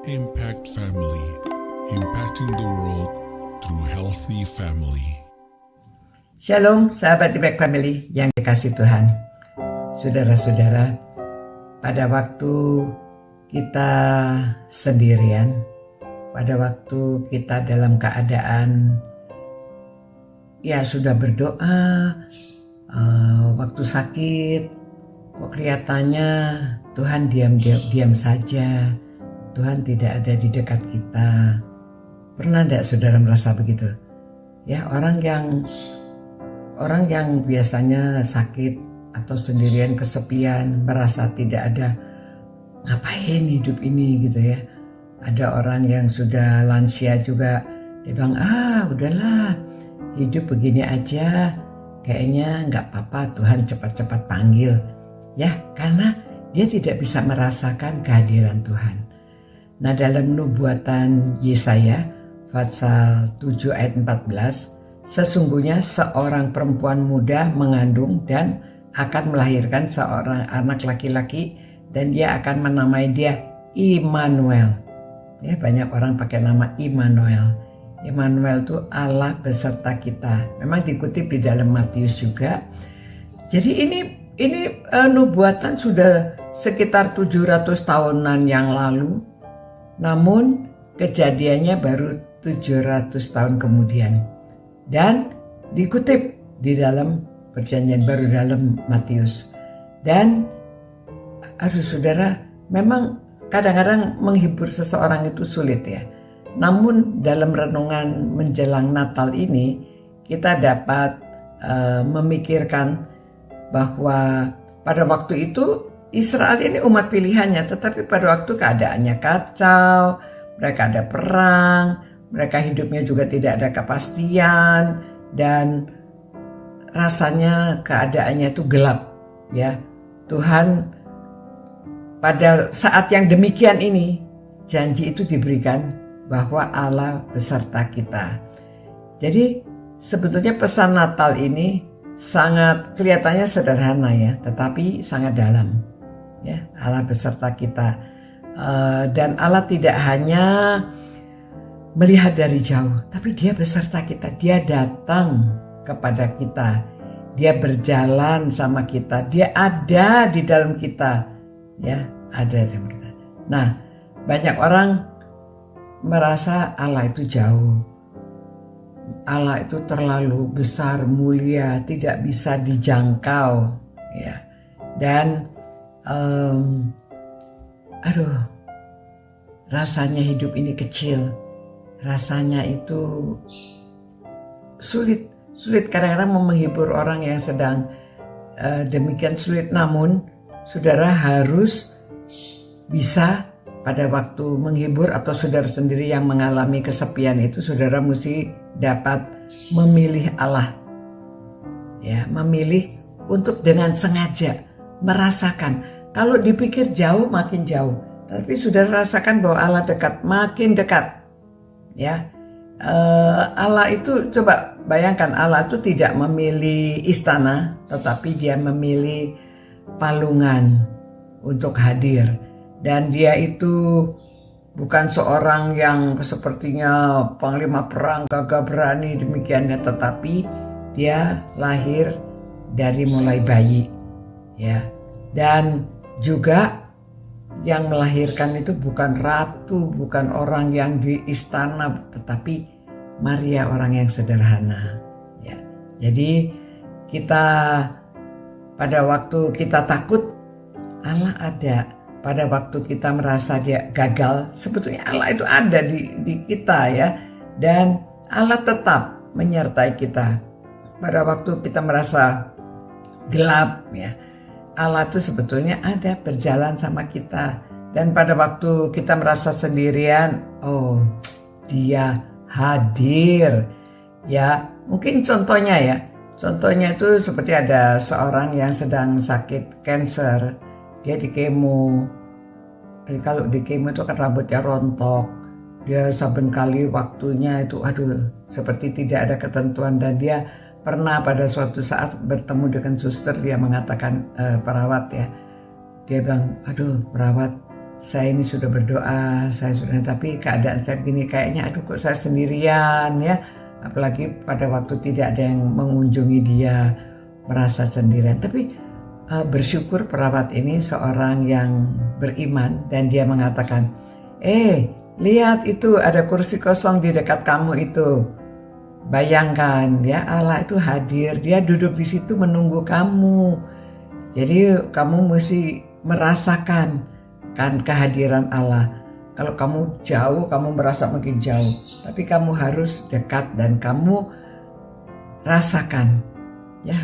Impact Family, impacting the world through healthy family. Shalom sahabat Impact Family yang dikasih Tuhan. Saudara-saudara, pada waktu kita sendirian, pada waktu kita dalam keadaan ya sudah berdoa, waktu sakit, kok kelihatannya Tuhan diam saja, Tuhan tidak ada di dekat kita. Pernah tidak saudara merasa begitu? Ya, orang yang biasanya sakit atau sendirian kesepian, merasa tidak ada ngapain hidup ini gitu ya. Ada orang yang sudah lansia juga, dia bilang udahlah hidup begini aja, kayaknya nggak apa-apa, Tuhan cepat-cepat panggil ya, karena dia tidak bisa merasakan kehadiran Tuhan. Nah, dalam nubuatan Yesaya pasal 7 ayat 14, sesungguhnya seorang perempuan muda mengandung dan akan melahirkan seorang anak laki-laki, dan dia akan menamai dia Immanuel. Ya, banyak orang pakai nama Immanuel. Immanuel itu Allah beserta kita. Memang dikutip di dalam Matius juga. Jadi ini nubuatan sudah sekitar 700 tahunan yang lalu. Namun kejadiannya baru 700 tahun kemudian. Dan dikutip di dalam perjanjian baru dalam Matius. Dan saudara, memang kadang-kadang menghibur seseorang itu sulit ya. Namun dalam renungan menjelang Natal ini, kita dapat memikirkan bahwa pada waktu itu Israel ini umat pilihannya, tetapi pada waktu keadaannya kacau, mereka ada perang, mereka hidupnya juga tidak ada kepastian, dan rasanya keadaannya itu gelap ya. Tuhan pada saat yang demikian ini, janji itu diberikan bahwa Allah beserta kita. Jadi sebetulnya pesan Natal ini sangat kelihatannya sederhana ya, tetapi sangat dalam ya. Allah beserta kita, dan Allah tidak hanya melihat dari jauh, tapi Dia beserta kita. Dia datang kepada kita, Dia berjalan sama kita, Dia ada di dalam kita ya, ada di dalam kita. Nah, banyak orang merasa Allah itu jauh, Allah itu terlalu besar, mulia, tidak bisa dijangkau ya. Dan rasanya hidup ini kecil, rasanya itu sulit kadang-kadang menghibur orang yang sedang demikian sulit. Namun saudara harus bisa pada waktu menghibur, atau saudara sendiri yang mengalami kesepian itu, saudara mesti dapat memilih Allah ya, memilih untuk dengan sengaja merasakan. Kalau dipikir jauh, makin jauh, tapi saudara rasakan bahwa Allah dekat, makin dekat ya. Allah itu, coba bayangkan, Allah itu tidak memilih istana, tetapi Dia memilih palungan untuk hadir. Dan Dia itu bukan seorang yang sepertinya panglima perang gagah berani demikiannya, tetapi Dia lahir dari mulai bayi ya. Dan juga yang melahirkan itu bukan ratu, bukan orang yang di istana, tetapi Maria, orang yang sederhana ya. Jadi kita pada waktu kita takut, Allah ada. Pada waktu kita merasa Dia gagal, sebetulnya Allah itu ada di kita ya. Dan Allah tetap menyertai kita. Pada waktu kita merasa gelap ya, Allah itu sebetulnya ada, berjalan sama kita. Dan pada waktu kita merasa sendirian, Dia hadir ya. Mungkin contohnya itu seperti ada seorang yang sedang sakit kanker, dia di kemo. Kalau di kemo itu kan rambutnya rontok, dia saben kali waktunya itu seperti tidak ada ketentuan. Dan dia pernah pada suatu saat bertemu dengan suster, dia mengatakan, perawat ya, dia bilang, perawat, saya ini sudah berdoa, tapi keadaan saya begini, kayaknya aduh kok saya sendirian ya. Apalagi pada waktu tidak ada yang mengunjungi dia, merasa sendirian. Tapi bersyukur perawat ini seorang yang beriman dan dia mengatakan, lihat itu ada kursi kosong di dekat kamu itu. Bayangkan ya, Allah itu hadir, dia duduk di situ menunggu kamu. Jadi kamu mesti merasakan kan kehadiran Allah. Kalau kamu jauh, kamu merasa makin jauh. Tapi kamu harus dekat dan kamu rasakan. Ya,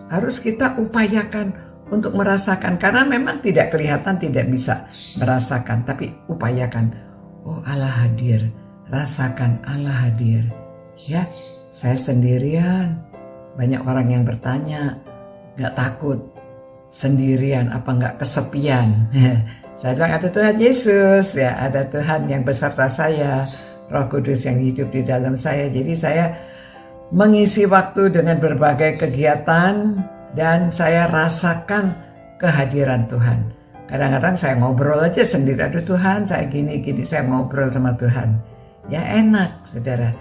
harus kita upayakan untuk merasakan. Karena memang tidak kelihatan, tidak bisa merasakan. Tapi upayakan. Oh, Allah hadir. Rasakan Allah hadir. Ya, saya sendirian. Banyak orang yang bertanya, gak takut sendirian apa gak kesepian? Saya bilang ada Tuhan Yesus, ya, ada Tuhan yang beserta saya, Roh Kudus yang hidup di dalam saya. Jadi saya mengisi waktu dengan berbagai kegiatan dan saya rasakan kehadiran Tuhan. Kadang-kadang saya ngobrol aja sendiri, aduh Tuhan saya gini, saya ngobrol sama Tuhan. Ya enak saudara,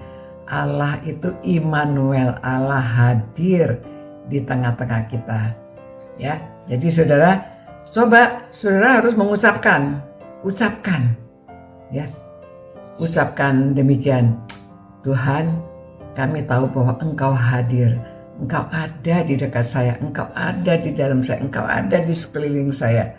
Allah itu Immanuel, Allah hadir di tengah-tengah kita. Ya, jadi saudara, coba saudara harus ucapkan, ya, ucapkan demikian. Tuhan, kami tahu bahwa Engkau hadir, Engkau ada di dekat saya, Engkau ada di dalam saya, Engkau ada di sekeliling saya.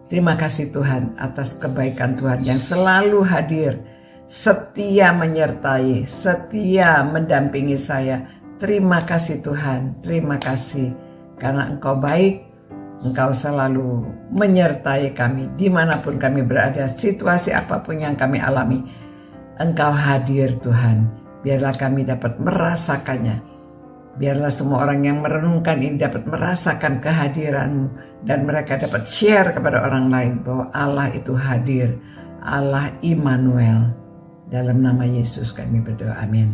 Terima kasih Tuhan atas kebaikan Tuhan yang selalu hadir, setia menyertai, setia mendampingi saya. Terima kasih Tuhan, terima kasih karena Engkau baik. Engkau selalu menyertai kami dimanapun kami berada, situasi apapun yang kami alami. Engkau hadir Tuhan, biarlah kami dapat merasakannya. Biarlah semua orang yang merenungkan ini dapat merasakan kehadiran-Mu dan mereka dapat share kepada orang lain bahwa Allah itu hadir, Allah Immanuel. Dalam nama Yesus kami berdoa, amin.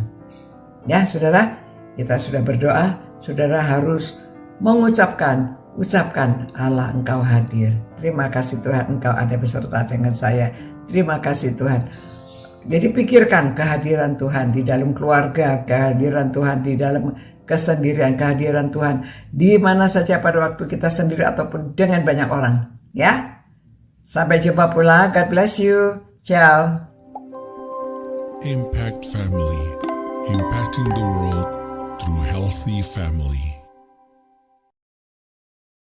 Ya saudara, kita sudah berdoa, saudara harus mengucapkan, ucapkan Allah Engkau hadir. Terima kasih Tuhan Engkau ada beserta dengan saya. Terima kasih Tuhan. Jadi pikirkan kehadiran Tuhan di dalam keluarga, kehadiran Tuhan di dalam kesendirian, kehadiran Tuhan di mana saja pada waktu kita sendiri ataupun dengan banyak orang. Ya, sampai jumpa pula. God bless you. Ciao. Impact Family, impacting the world through healthy family.